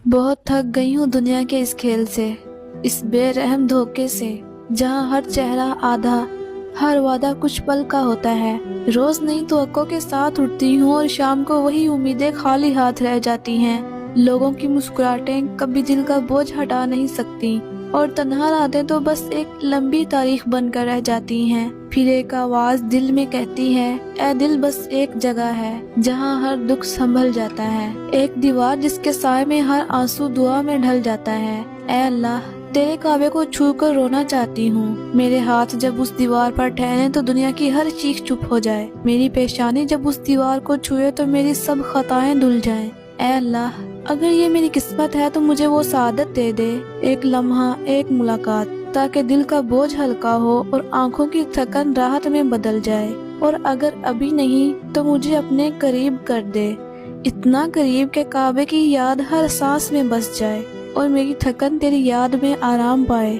بہت تھک گئی ہوں دنیا کے اس کھیل سے، اس بے رحم دھوکے سے، جہاں ہر چہرہ آدھا، ہر وعدہ کچھ پل کا ہوتا ہے۔ روز نئی توقع کے ساتھ اٹھتی ہوں اور شام کو وہی امیدیں خالی ہاتھ رہ جاتی ہیں۔ لوگوں کی مسکراہٹیں کبھی دل کا بوجھ ہٹا نہیں سکتی، اور تنہا راتیں تو بس ایک لمبی تاریخ بن کر رہ جاتی ہیں۔ پھر ایک آواز دل میں کہتی ہے، اے دل بس ایک جگہ ہے جہاں ہر دکھ سنبھل جاتا ہے، ایک دیوار جس کے سائے میں ہر آنسو دعا میں ڈھل جاتا ہے۔ اے اللہ، تیرے کعبے کو چھو کر رونا چاہتی ہوں۔ میرے ہاتھ جب اس دیوار پر ٹھہرے تو دنیا کی ہر چیخ چپ ہو جائے، میری پیشانی جب اس دیوار کو چھوئے تو میری سب خطائیں دھل جائیں۔ اے اللہ، اگر یہ میری قسمت ہے تو مجھے وہ سعادت دے دے، ایک لمحہ، ایک ملاقات، تاکہ دل کا بوجھ ہلکا ہو اور آنکھوں کی تھکن راحت میں بدل جائے۔ اور اگر ابھی نہیں تو مجھے اپنے قریب کر دے، اتنا قریب کہ کعبے کی یاد ہر سانس میں بس جائے، اور میری تھکن تیری یاد میں آرام پائے۔